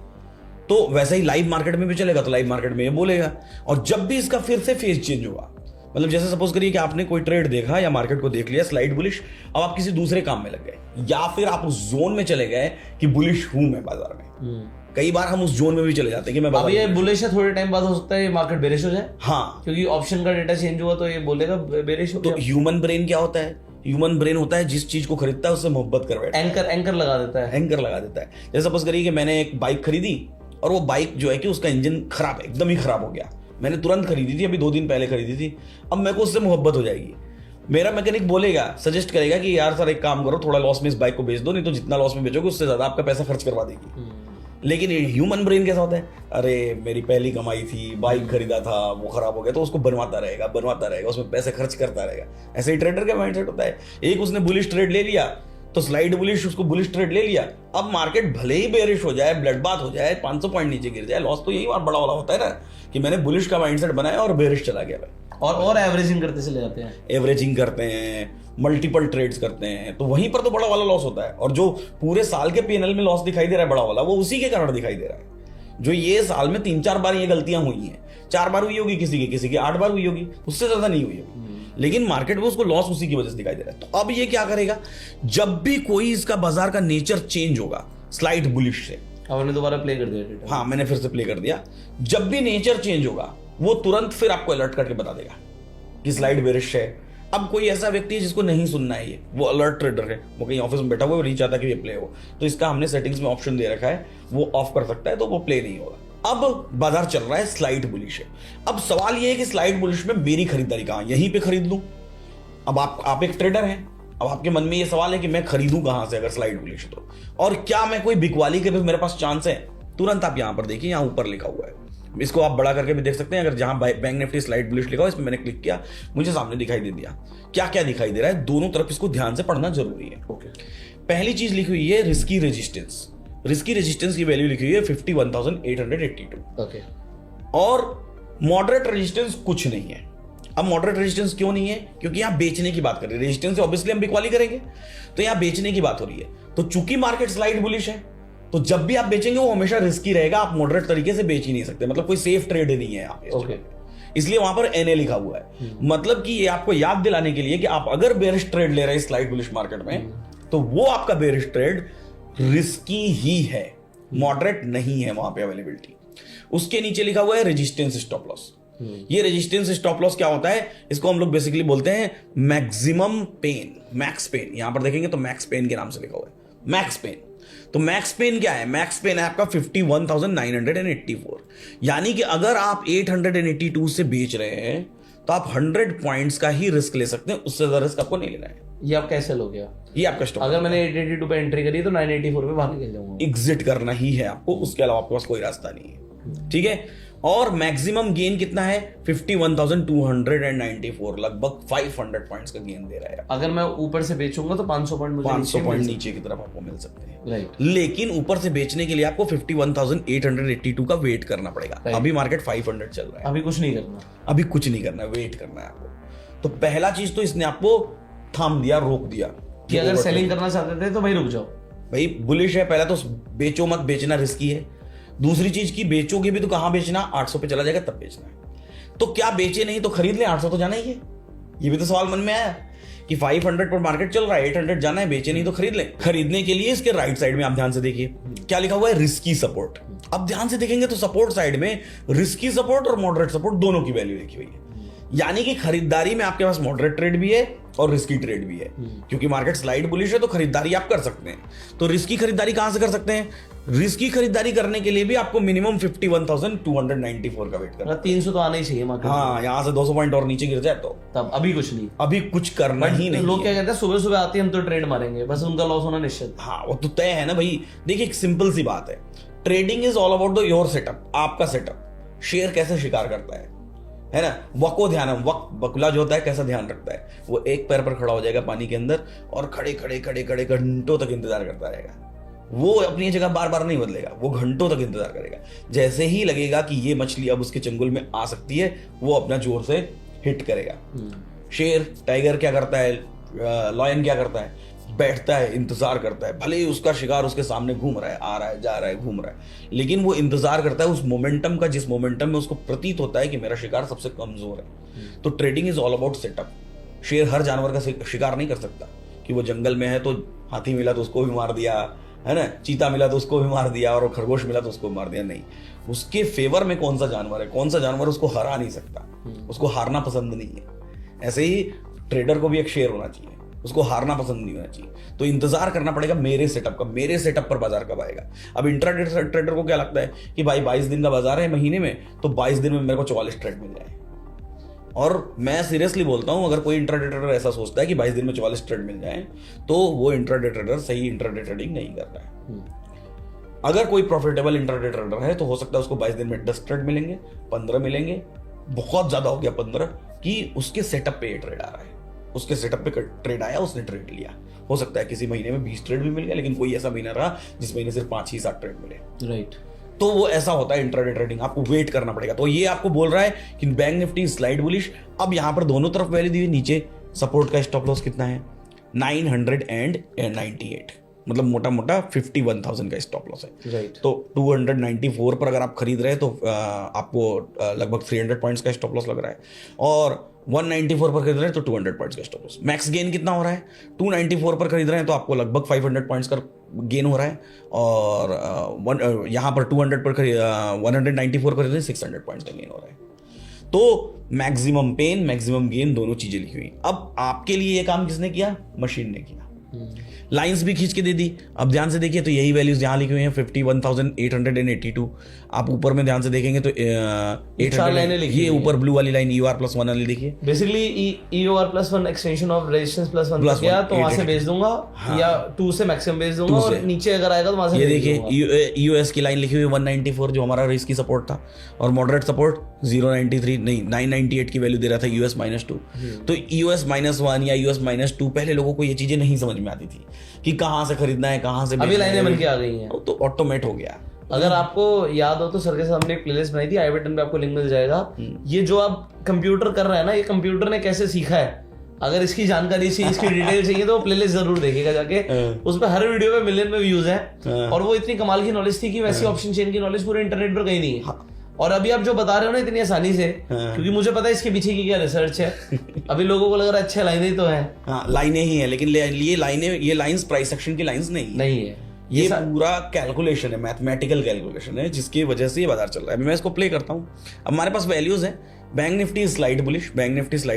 तो वैसे ही लाइव मार्केट में भी चलेगा तो लाइव मार्केट में ये बोलेगा। और जब भी इसका फिर से फेज चेंज होगा, मतलब जैसे सपोज करिए कि आपने कोई ट्रेड देखा या मार्केट को देख लिया स्लाइड बुलिश, अब आप किसी दूसरे काम में लग गए, या फिर आप उस जोन में चले गए कि बुलिश हूं मैं बाजार में। कई बार हम उस जोन में भी चले जाते हैं कि मैं अब ये बुलिश है, थोड़े टाइम बाद हो सकता है ये मार्केट बेरिश हो जाए। हाँ, क्योंकि ऑप्शन का डेटा चेंज हुआ तो ये बोलेगा बेरिश हो गया। तो ह्यूमन ब्रेन क्या होता है? ह्यूमन ब्रेन होता है जिस चीज को खरीदता है उससे मोहब्बत कर बैठता है, एंकर लगा देता है, एंकर लगा देता है। जैसे सपोज करिए कि मैंने एक बाइक खरीदी और वो बाइक जो है कि उसका इंजन खराब है, एकदम ही खराब हो गया, मैंने तुरंत खरीदी थी, अभी 2 दिन पहले खरीदी थी, अब मेरे को उससे मोहब्बत हो जाएगी। मेरा मैकेनिक बोलेगा, सजेस्ट करेगा कि यार सर एक काम करो, थोड़ा लॉस में इस बाइक को बेच दो, नहीं तो जितना लॉस में बेचोगे उससे ज्यादा आपका पैसा खर्च करवा देगी। लेकिन ये ह्यूमन ब्रेन कैसा होता है, अरे मेरी पहली कमाई थी, बाइक खरीदा था, वो खराब हो गया, तो उसको बनवाता रहेगा, उसमें पैसे खर्च करता रहेगा। ऐसे ही ट्रेडर का माइंडसेट होता है। एक उसने बुलिश ट्रेड ले लिया तो स्लाइड बुलिश, उसको बुलिश ट्रेड ले लिया, अब मार्केट भले ही बेरिश हो जाए, ब्लड बाथ हो जाए, 500 पॉइंट नीचे गिर जाए, लॉस तो यही बार बड़ा वाला होता है ना, कि मैंने बुलिश का माइंडसेट बनाया और बेरिश चला गया भाई। और एवरेजिंग करते चले जाते हैं, एवरेजिंग करते हैं, मल्टीपल ट्रेड्स करते हैं, तो वहीं पर तो बड़ा वाला लॉस होता है। और जो पूरे साल के पीएनएल में लॉस दिखाई दे रहा है बड़ा वाला, वो उसी के कारण दिखाई दे रहा है। जो ये साल में 3-4 बार ये गलतियां हुई हैं, 4 बार हुई होगी किसी की 8 बार हुई होगी, उससे ज्यादा नहीं हुई होगी, लेकिन मार्केट में उसको लॉस उसी की वजह से दिखाई दे रहा है। तो अब ये क्या करेगा, जब भी कोई इसका बाजार का नेचर चेंज होगा स्लाइड बुलिश से, हमने दोबारा प्ले कर दिया डेटा। हाँ, मैंने फिर से प्ले कर दिया, जब भी नेचर चेंज होगा वो तुरंत फिर आपको अलर्ट करके बता देगा कि स्लाइड बेरिश है। अब कोई ऐसा व्यक्ति है जिसको नहीं सुनना है, ये वो अलर्ट ट्रेडर है, वो कहीं ऑफिस में बैठा हुआ है, नहीं चाहता कि ये प्ले हो, तो इसका हमने सेटिंग्स में ऑप्शन दे रखा है, वो ऑफ कर सकता है, तो वो प्ले नहीं होगा। अब बाजार चल रहा है स्लाइड बुलिश है। अब सवाल ये है कि स्लाइड बुलिश में मेरी खरीदारी कहां, यहीं पे खरीद लूं? अब आप एक ट्रेडर हैं, अब आपके मन में ये सवाल है कि मैं खरीदूं कहां से अगर स्लाइड बुलिश है तो, और क्या मैं कोई बिकवाली के भी मेरे पास चांस है? तुरंत आप यहां पर देखिए, यहां ऊपर लिखा हुआ है, इसको आप बड़ा करके भी देख सकते हैं। अगर जहां बैंक निफ्टी स्लाइड बुलिश लिखा हो, इसमें मैंने क्लिक किया, मुझे सामने दिखाई दे दिया क्या क्या दिखाई दे रहा है। दोनों तरफ इसको ध्यान से पढ़ना जरूरी है। ओके, पहली चीज लिखी हुई है रिस्की रेजिस्टेंस। रिस्की रेजिस्टेंस की वैल्यू लिखी हुई है 51,882। ओके, और मॉडरेट रेजिस्टेंस कुछ नहीं है। अब मॉडरेट रेजिस्टेंस क्यों नहीं है? क्योंकि यहां बेचने की बात कर रहे हैं, रेजिस्टेंस से ऑब्वियसली हम बिकवाली करेंगे, तो यहां बेचने की बात हो रही है। तो चूंकि मार्केट स्लाइड बुलिश है, तो जब भी आप बेचेंगे वो हमेशा रिस्की रहेगा, आप मॉडरेट तरीके से बेच ही नहीं सकते, मतलब कोई सेफ ट्रेड नहीं है यहाँ पे। ओके, इसलिए वहां पर एनए लिखा हुआ है, मतलब कि ये आपको याद दिलाने के लिए कि आप अगर बेरिश ट्रेड ले रहे हैं स्लाइड बुलिश मार्केट में तो वो आपका बेरिश ट्रेड रिस्की ही है, मॉडरेट नहीं है वहां पे अवेलेबिलिटी। उसके नीचे लिखा हुआ है रेजिस्टेंस स्टॉप लॉस। ये रेजिस्टेंस स्टॉप लॉस क्या होता है, इसको हम लोग बेसिकली बोलते हैं मैक्सिमम पेन, मैक्स पेन। यहां पर देखेंगे तो मैक्स पेन के नाम से लिखा हुआ है मैक्स पेन। तो मैक्स पेन क्या है, मैक्स पेन है आपका 51,984, यानी कि अगर आप 882 से बेच रहे हैं तो आप 100 पॉइंट्स का ही रिस्क ले सकते हैं, उससे ज्यादा रिस्क आपको नहीं लेना है। ये आप कैसे लोगे? ये आपका स्टॉप, अगर मैंने 882 पे एंट्री करी तो 984 पे बाहर निकल जाऊंगा। एग्जिट करना ही है आपको, उसके अलावा आपके पास कोई रास्ता नहीं है, ठीक है। और मैक्सिमम गेन कितना है, 51,294, लगभग 500 पॉइंट्स का गेन दे रहा है। अगर मैं ऊपर से बेचूंगा तो 500 पॉइंट मुझे 500 पॉइंट नीचे की तरफ आपको मिल सकते हैं, राइट। लेकिन ऊपर से बेचने के लिए आपको 51,882 का वेट करना पड़ेगा। अभी मार्केट 500 चल रहा है, अभी कुछ नहीं करना, अभी कुछ नहीं करना, वेट करना है आपको। तो पहला चीज तो इसने आपको थाम दिया, रोक दिया कि अगर सेलिंग करना चाहते थे तो भाई रुक जाओ, भाई बुलिश है, पहला तो बेचो मत, बेचना रिस्की है। दूसरी चीज की बेचोगे भी तो कहां बेचना, 800 पे चला जाएगा तब बेचना है। तो क्या बेचे नहीं तो खरीद ले, 800 तो जाना ही है। ये भी तो सवाल मन में आया कि 500 पर मार्केट चल रहा है, 800 जाना है, बेचे नहीं तो खरीद ले। खरीदने के लिए इसके राइट साइड में आप ध्यान से देखिए क्या लिखा हुआ है, रिस्की सपोर्ट। अब ध्यान से देखेंगे तो सपोर्ट साइड में रिस्की सपोर्ट और मॉडरेट सपोर्ट दोनों की वैल्यू लिखी हुई है, यानी कि खरीदारी में आपके पास मॉडरेट ट्रेड भी है और रिस्की ट्रेड भी है। क्योंकि मार्केट स्लाइड बुलिश है तो खरीदारी आप कर सकते हैं। तो रिस्की खरीदारी कहां से कर सकते हैं, रिस्की खरीदारी करने के लिए भी आपको मिनिमम 51,294 का वेट करना, 300 तो आना ही चाहिए मार्केट। हाँ, यहां से 200 पॉइंट और नीचे गिर जाए तो तब अभी कुछ नहीं, अभी कुछ करना ही नहीं। लोग क्या कहते हैं, सुबह सुबह आते हैं हम तो ट्रेड मारेंगे, बस उनका लॉस होना निश्चित। हाँ, वो तो तय है ना भाई। देखिए, एक सिंपल सी बात है, trading is all about the your setup, आपका सेटअप। शेयर कैसे शिकार करता है ना, वको ध्यानम, वक बकुला जो होता है कैसा ध्यान रखता है, वो एक पैर पर खड़ा हो जाएगा पानी के अंदर और खड़े खड़े खड़े खड़े घंटों तक इंतजार करता रहेगा। वो अपनी जगह बार बार नहीं बदलेगा, वो घंटों तक इंतजार करेगा। जैसे ही लगेगा कि ये मछली अब उसके चंगुल में आ सकती है, वो अपना जोर से हिट करेगा। शेर, टाइगर क्या करता है, लॉयन क्या करता है, बैठता है, इंतजार करता है। भले ही उसका शिकार उसके सामने घूम रहा है, आ रहा है, जा रहा है, घूम रहा है, लेकिन वो इंतजार करता है उस मोमेंटम का, जिस मोमेंटम में उसको प्रतीत होता है कि मेरा शिकार सबसे कमजोर है। तो trading is all about setup. शेर हर जानवर का शिकार नहीं कर सकता कि वो जंगल में है तो हाथी मिला तो उसको भी मार दिया, है ना, चीता मिला तो उसको भी मार दिया और खरगोश मिला तो उसको भी मार दिया। नहीं, उसके फेवर में कौन सा जानवर है, कौन सा जानवर उसको हरा नहीं सकता, उसको हारना पसंद नहीं है। ऐसे ही ट्रेडर को भी एक शेर होना चाहिए, उसको हारना पसंद नहीं होना चाहिए। तो इंतजार करना पड़ेगा मेरे सेटअप का, मेरे सेटअप पर बाजार कब आएगा। अब इंट्राडे ट्रेडर को क्या लगता है कि भाई 22 दिन का बाजार है महीने में, तो 22 दिन में मेरे को 44 ट्रेड मिल जाए। और मैं सीरियसली बोलता हूं, अगर कोई इंट्राडे ट्रेडर ऐसा सोचता है कि 22 दिन में 44 ट्रेड मिल जाए, तो वो इंट्राडे ट्रेडर सही इंट्राडे ट्रेडिंग नहीं कर रहा है। अगर कोई प्रॉफिटेबल इंट्राडे ट्रेडर है तो हो सकता है उसको 22 दिन में 10 ट्रेड मिलेंगे, 15 मिलेंगे, बहुत ज्यादा हो गया 15, कि उसके सेटअप पे ये ट्रेड आ रहा है, उसके सेटअप पे ट्रेड आया, उसने ट्रेड लिया। हो सकता है किसी महीने में 20 ट्रेड भी मिल गया, लेकिन कोई ऐसा महीना रहा जिस महीने सिर्फ 5 ही 7 ट्रेड मिले। राइट। तो वो ऐसा होता है इंट्राडे ट्रेडिंग, आपको वेट करना पड़ेगा। तो ये आपको बोल रहा है कि बैंक निफ्टी स्लाइड बुलिश। अब यहां पर दोनों तरफ वैल्यू दी हुई, नीचे सपोर्ट का स्टॉप लॉस कितना है, 998, मतलब मोटा मोटा 51,000 का स्टॉप लॉस है। राइट। तो 294 पर अगर आप खरीद रहे हैं तो आपको लगभग 300 पॉइंट्स का स्टॉप लॉस लग रहा है, और 194 पर खरीद रहे हैं तो 200 पॉइंट्स का स्टॉप लॉस। मैक्स गेन कितना हो रहा है, 294 पर खरीद रहे हैं तो आपको लगभग 500 पॉइंट्स का गेन हो रहा है, और यहाँ पर 194 पर खरीद रहे हैं 600 पॉइंट्स का गेन हो रहा है। तो मैक्सिमम पेन, मैक्सिमम गेन, दोनों चीजें लिखी हुई। अब आपके लिए ये काम किसने किया, मशीन ने किया। लाइंस भी खींच के दे दी। अब ध्यान से देखिए तो यही वैल्यूज यहाँ लिखी हुई हैं, 51,882। आप ऊपर में ध्यान से देखेंगे तो 800 लाइनें लिखी ये ऊपर ब्लू वाली लाइन EOR+1 वाली देखिए, बेसिकली EOR+1 एक्सटेंशन ऑफ रेजिस्टेंस+1 किया तो वहां से बेच दूंगा, या 2 से मैक्सिमम बेच दूंगा, और नीचे अगर आएगा तो वहां से ये देखिए यूएस की लाइन लिखी हुई 194 जो हमारा रिस्की सपोर्ट था, और मॉडरेट सपोर्ट 093 नहीं 998 की वैल्यू दे रहा था US-2। तो US-1 या US-2 पहले लोगों को ये चीजें नहीं समझ में आती थी कि कहां से खरीदना है, कहां से अभी लाइनें बन के आ गई हैं, तो ऑटोमेट हो गया। अगर आपको याद हो तो सर के सामने एक प्लेलिस्ट बनाई थी, आई बटन पे आपको लिंक मिल जाएगा। ये जो आप कंप्यूटर कर रहे हैं ना, ये कंप्यूटर ने कैसे सीखा है, अगर इसकी जानकारी चाहिए, इसकी डिटेल चाहिए तो प्लेलिस्ट जरूर देखेगा जाके। उस पर हर वीडियो में मिलियन में व्यूज हैं और वो इतनी कमाल की नॉलेज थी कि वैसी ऑप्शन चेन की नॉलेज पूरे इंटरनेट पर कहीं नहीं है। और अभी आप जो बता रहे हो ना इतनी आसानी से, क्योंकि मुझे पता है इसके पीछे की क्या रिसर्च है। अभी लोगों को लग रहा है अच्छे लाइनें ही तो है। हाँ, लाइनें ही है, लेकिन ये लाइंस प्राइस एक्शन की लाइंस नहीं है। ये पूरा कैलकुलेशन है, मैथमेटिकल कैलकुलेशन है, जिसकी वजह से ये बाजार चल रहा है। अभी मैं इसको प्ले करता हूँ। अब हमारे पास वैल्यूज है, बैंक निफ्टी स्लाइड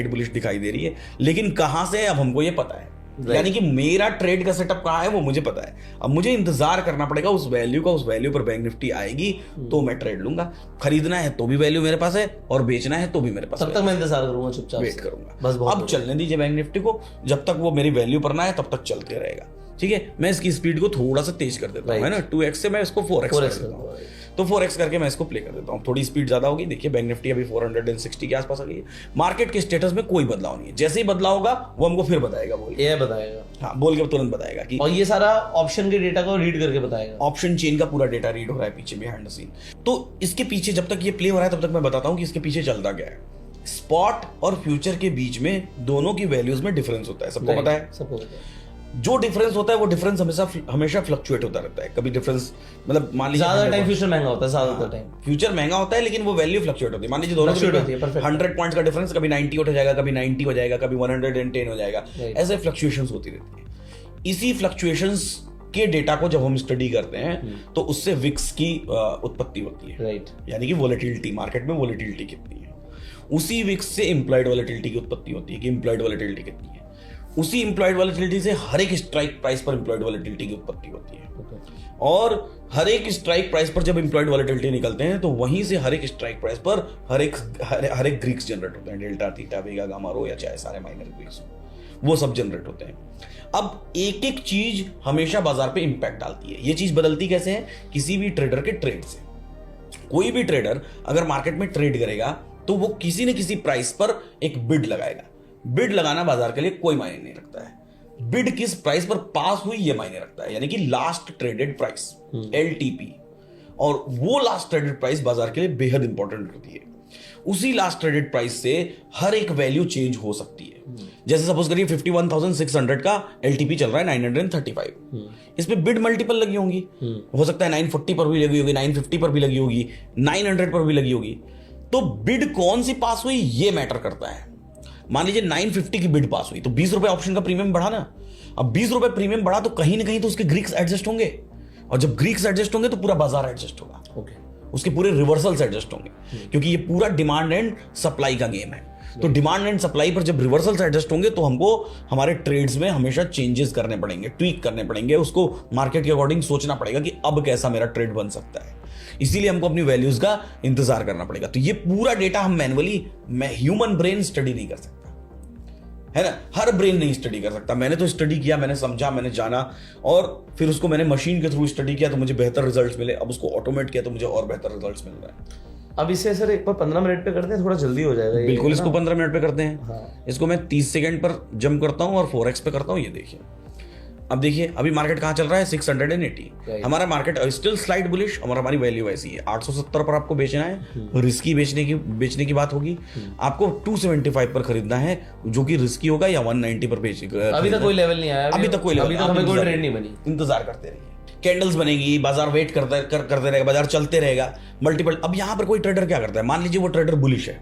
बुलिश दिखाई दे रही है, लेकिन कहां से है अब हमको ये पता है। यानी कि मेरा ट्रेड का सेटअप कहाँ है वो मुझे पता है। अब मुझे इंतजार करना पड़ेगा उस वैल्यू पर बैंक निफ्टी आएगी तो मैं ट्रेड लूंगा। खरीदना है तो भी वैल्यू मेरे पास है और बेचना है तो भी मेरे पास। तब तक मैं इंतजार करूंगा, चुपचाप वेट करूंगा। बस अब चलने दीजिए बैंक निफ्टी को, जब तक वो मेरी वैल्यू पर ना है तब तक चलते रहेगा। ठीक है, मैं इसकी स्पीड को थोड़ा सा तेज कर देता हूँ, है ना, 2x से मैं इसको 4x कर देता हूँ। तो 4x करके मैं इसको प्ले कर देता हूँ। थोड़ी स्पीड ज्यादा होगी। देखिए बैंक निफ्टी अभी 460 के आसपास आ गई है। मार्केट के स्टेटस में कोई बदलाव नहीं है। जैसे ही बदलाव होगा वो हमको फिर बताएगा, बोल के तुरंत बताएगा कि, और ये सारा ऑप्शन के डेटा को रीड करके बताएगा। ऑप्शन चेन का पूरा डेटा रीड हो रहा है पीछे बिहाइंड द सीन। तो इसके पीछे जब तक ये प्ले हो रहा है तब तक मैं बताता हूँ कि इसके पीछे चलता क्या है। स्पॉट और फ्यूचर के बीच में दोनों की वैल्यूज में डिफरेंस होता है, सबको पता है। सबको पता है। जो डिफरेंस होता है वो डिफरेंस हमेशा फ्लक्चुएट होता रहता है। कभी डिफरेंस मतलब मान लीजिए ज्यादा टाइम फ्यूचर महंगा होता है, ज्यादातर टाइम फ्यूचर महंगा होता है, लेकिन वो वैल्यू फ्लक्चुएट होती है। मान लीजिए दोनों 100 पॉइंट्स का डिफरेंस, कभी 98 हो जाएगा, कभी 90 हो जाएगा, कभी 110 हो जाएगा। ऐसे फ्लक्चुएशंस होती रहती है। इसी फ्लक्चुएशंस के डेटा को जब हम स्टडी करते हैं तो उससे विक्स की उत्पत्ति होती है। राइट, यानी कि वोलेटिलिटी, मार्केट में वोलेटिलिटी कितनी है। उसी विक्स से इंप्लॉयड वोलेटिलिटी की उत्पत्ति होती है कि इंप्लॉयड वोलेटिलिटी कितनी है। उसी इंप्लॉयड वोलेटिलिटी से हर एक स्ट्राइक प्राइस पर इंप्लॉयड वोलेटिलिटी की उत्पत्ति होती है। और हर एक स्ट्राइक प्राइस पर जब इंप्लॉयड वोलेटिलिटी निकलते हैं तो वहीं से हर एक स्ट्राइक प्राइस पर हर एक ग्रीक्स जनरेट होते हैं। डेल्टा, थीटा, वेगा, गामा, रो या चाहे सारे माइनर ग्रीक्स वो सब जनरेट होते हैं। अब एक एक चीज हमेशा बाजार पे इंपैक्ट डालती है। ये चीज बदलती कैसे है? किसी भी ट्रेडर के ट्रेड से। कोई भी ट्रेडर अगर मार्केट में ट्रेड करेगा तो वो किसी न किसी प्राइस पर एक बिड लगाएगा। बिड लगाना बाजार के लिए कोई मायने नहीं रखता है। बिड किस प्राइस पर पास हुई ये मायने रखता है, यानी कि लास्ट ट्रेडेड प्राइस, LTP। और वो लास्ट ट्रेडेड प्राइस बाजार के लिए बेहद इंपॉर्टेंट होती है। उसी लास्ट ट्रेडेड प्राइस से हर एक वैल्यू चेंज हो सकती है। जैसे सपोज करिए 51,600 का LTP चल रहा है 935। इस पे बिड मल्टीपल लगी होंगी। हो सकता है 940 पर भी लगी होगी, 950 पर भी लगी होगी, 900 पर भी लगी होगी। तो बिड कौन सी पास हुई ये मैटर करता है। मान लीजिए 950 की बिड पास हुई तो 20 रुपए ऑप्शन का प्रीमियम बढ़ा ना। अब 20 रुपए प्रीमियम बढ़ा तो कहीं ना कहीं तो उसके ग्रीक्स एडजस्ट होंगे, और जब ग्रीक्स एडजस्ट होंगे तो पूरा बाजार एडजस्ट होगा। उसके पूरे रिवर्सल्स एडजस्ट होंगे, क्योंकि ये पूरा डिमांड एंड सप्लाई का गेम है। तो डिमांड एंड सप्लाई पर जब रिवर्सल्स एडजस्ट होंगे तो हमको हमारे ट्रेड्स में हमेशा चेंजेस करने पड़ेंगे, ट्वीक करने पड़ेंगे, उसको मार्केट के अकॉर्डिंग सोचना पड़ेगा कि अब कैसा मेरा ट्रेड बन सकता है। इसीलिए हमको अपनी वैल्यूज का इंतजार करना पड़ेगा। तो ये पूरा डेटा हम मैनुअली, ह्यूमन ब्रेन स्टडी नहीं कर सकता, है ना। हर ब्रेन नहीं स्टडी कर सकता। मैंने तो स्टडी किया, मैंने समझा, मैंने जाना, और फिर उसको मैंने मशीन के थ्रू स्टडी किया तो मुझे बेहतर रिजल्ट्स मिले। अब उसको ऑटोमेट किया तो मुझे और बेहतर रिजल्ट्स मिल रहे हैं। अब इसे सर एक बार 15 मिनट पे करते हैं, थोड़ा जल्दी हो जाएगा। बिल्कुल, इसको 15 मिनट पे करते हैं। हाँ। इसको मैं 30 सेकंड पर जंप करता हूं और 4x पे करता हूं। ये देखिए, अब देखिए अभी मार्केट कहां चल रहा है, 680। हमारा मार्केट स्टिल स्लाइड बुलिश, और हमारी वैल्यू ऐसी है 870 पर आपको बेचना है। रिस्की बेचने की बात होगी। आपको 275 पर खरीदना है, जो कि रिस्की होगा, या 190 पर बेचेगा। अभी तक कोई लेवल नहीं आया, अभी तक कोई लेवल, हमें कोई ट्रेंड नहीं बनी। इंतजार करते रहिए, कैंडल्स बनेगी, बाजार वेट करते रहेगा, बाजार चलते रहेगा मल्टीपल। अब यहां पर कोई ट्रेडर क्या करता है, मान लीजिए वो ट्रेडर बुलिश है,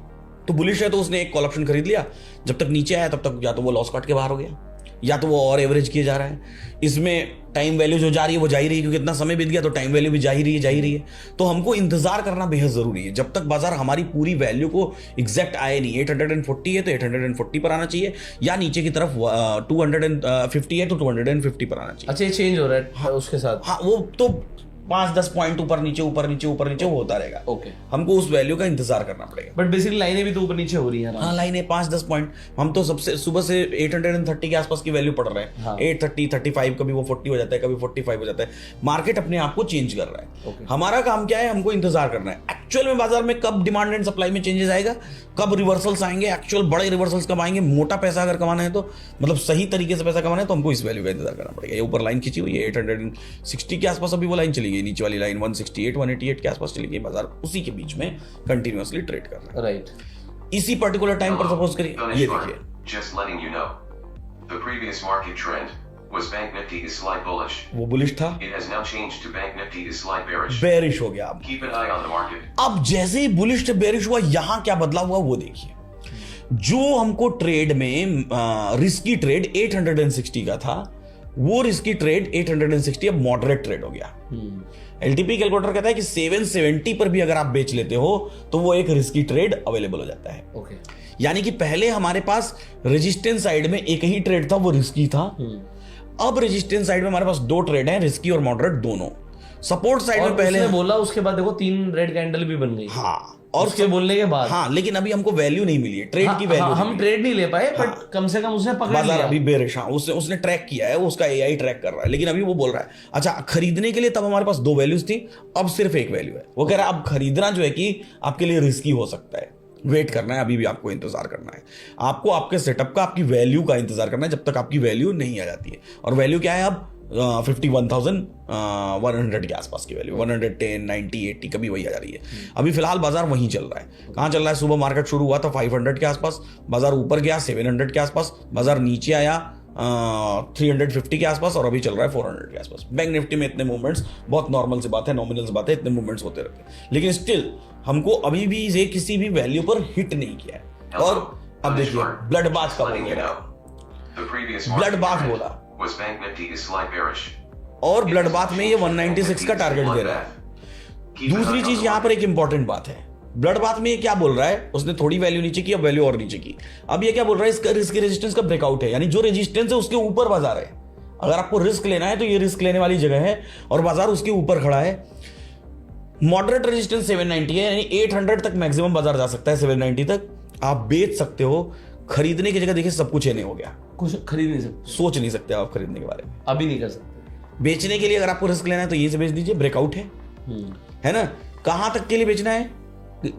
तो बुलिश है तो उसने एक कॉल ऑप्शन खरीद लिया। जब तक नीचे आया तब तक या तो वो लॉस काट के बाहर हो गया, या तो वो और एवरेज किए जा रहा है। इसमें टाइम वैल्यू जो जा रही है वो जा ही रही है, क्योंकि इतना समय बीत गया तो टाइम वैल्यू भी जा ही रही है। तो हमको इंतजार करना बेहद जरूरी है, जब तक बाजार हमारी पूरी वैल्यू को एग्जैक्ट आए नहीं। 840 है तो 840 पर आना चाहिए, या नीचे की तरफ 250 है तो 250 पर आना चाहिए। अच्छा, ये चेंज हो रहा है। हाँ, उसके साथ हाँ, वो तो 5-10 पॉइंट ऊपर नीचे वो होता रहेगा। ओके, हमको उस वैल्यू का इंतजार करना पड़ेगा। बट बेसिकली लाइनें भी तो ऊपर नीचे हो रही है ना। हाँ, लाइनें 5-10 पॉइंट। हम तो सबसे सुबह से 830 के आसपास की वैल्यू पढ़ रहे हैं। हाँ। 830, 35, कभी वो 40 हो जाता है, कभी 45 हो जाता है। मार्केट अपने आप को चेंज कर रहा है। हमारा काम क्या है, हमको इंतजार करना है। एक्चुअल में बाजार में कब डिमांड एंड सप्लाई में चेंजेस आएगा, कब रिवर्सल्स आएंगे, एक्चुअल बड़े रिवर्सल्स कब आएंगे, मोटा पैसा अगर कमाना है तो, मतलब सही तरीके से पैसा कमाना है तो हमको इस वैल्यू का इंतजार करना पड़ेगा। ये ऊपर लाइन खींची हुई है 860 के आसपास, अभी वो लाइन चली गई, नीचे वाली लाइन 168, 188 के आसपास चली गई। बाजार उसी के बीच में कंटिन्यूअसली ट्रेड कर रहा है। राइट, इसी पर्टिकुलर टाइम पर सपोज करिए, ये देखिए Just letting you know. The previous market trend was Bank Nifty is slight bullish. वो बुलिश था, It has now changed to Bank Nifty is slight bearish. Bearish हो गया। अब Keep an eye on the market. अब जैसे ही bullish से bearish हुआ, यहां क्या बदलाव हुआ वो देखिए। जो हमको ट्रेड में रिस्की ट्रेड 860 का था, वो रिस्की ट्रेड 860 अब मॉडरेट ट्रेड हो गया। एलटीपी कैलकुलेटर कहता है कि 770 पर भी अगर आप बेच लेते हो तो वो एक रिस्की ट्रेड अवेलेबल हो जाता है। ओके, यानी कि पहले हमारे पास रेजिस्टेंस साइड में एक ही ट्रेड था, वो रिस्की था। अब रेजिस्टेंस साइड में हमारे पास दो ट्रेड हैं, रिस्की और मॉडरेट दोनों। सपोर्ट साइड में पहले उसने बोला, उसके बाद देखो 3 रेड कैंडल भी बन गई। हाँ, और उसके बोलने के बाद हाँ, लेकिन अभी हमको वैल्यू नहीं मिली है, ट्रेड की वैल्यू हम ट्रेड नहीं ले पाए, बट कम से कम उसने पकड़ बाजार लिया। अभी बेरिश। हाँ, उसने ट्रैक किया है, वो उसका एआई ट्रैक कर रहा है। लेकिन अभी वो बोल रहा है अच्छा, खरीदने के लिए तब हमारे पास 2 वैल्यूज थी, अब सिर्फ एक वैल्यू है। वो कह रहा है अब खरीदना जो है कि आपके लिए रिस्की हो सकता है, वेट करना है, अभी भी आपको इंतजार करना है। आपको आपके सेटअप का, आपकी वैल्यू का इंतजार करना है जब तक आपकी वैल्यू नहीं आ जाती है। और वैल्यू क्या है अब? 51,100 के आसपास की वैल्यू, 110, 90, 80 कभी वही आ जा रही है। अभी फिलहाल बाजार वहीं चल रहा है। कहाँ चल रहा है? सुबह मार्केट शुरू हुआ था 500 के आसपास, बाजार ऊपर गया 700 के आसपास, बाजार नीचे आया 350 के आसपास, और अभी चल रहा है 400 के आसपास। बैंक निफ्टी में इतने मूवमेंट्स बहुत नॉर्मल सी बात है, नॉमिनल सी बात है, इतने मूवमेंट्स होते रहते हैं। लेकिन स्टिल हमको अभी भी ये किसी भी वैल्यू पर हिट नहीं किया है। और अब देखिए ब्लड बाथ का बोल रहा है, ब्लड बाथ बोला, और ब्लड बाथ में ये 196 का टारगेट दे रहा है। दूसरी चीज यहां पर एक इंपॉर्टेंट बात है, ब्लड बाथ में ये क्या बोल रहा है? उसने थोड़ी वैल्यू नीचे की, अब वैल्यू और नीचे की। अब ये क्या बोल रहा है? इसका रिस्क रेजिस्टेंस का ब्रेकआउट है, यानी जो रेजिस्टेंस है उसके ऊपर बाजार है। अगर आपको रिस्क लेना है तो ये रिस्क लेने वाली जगह है, और बाजार उसके ऊपर खड़ा है। मॉडरेट रेजिस्टेंस 790 है, यानी 800 तक मैक्सिमम बाजार जा सकता है, 790 तक आप बेच सकते हो। खरीदने की जगह देखिए सब कुछ नहीं हो गया, कुछ खरीद नहीं सकते, सोच नहीं सकते आप खरीदने के बारे में, अभी नहीं कर सकते। बेचने के लिए अगर आपको रिस्क लेना है तो ये से बेच दीजिए, ब्रेकआउट है ना। कहां तक के लिए बेचना है?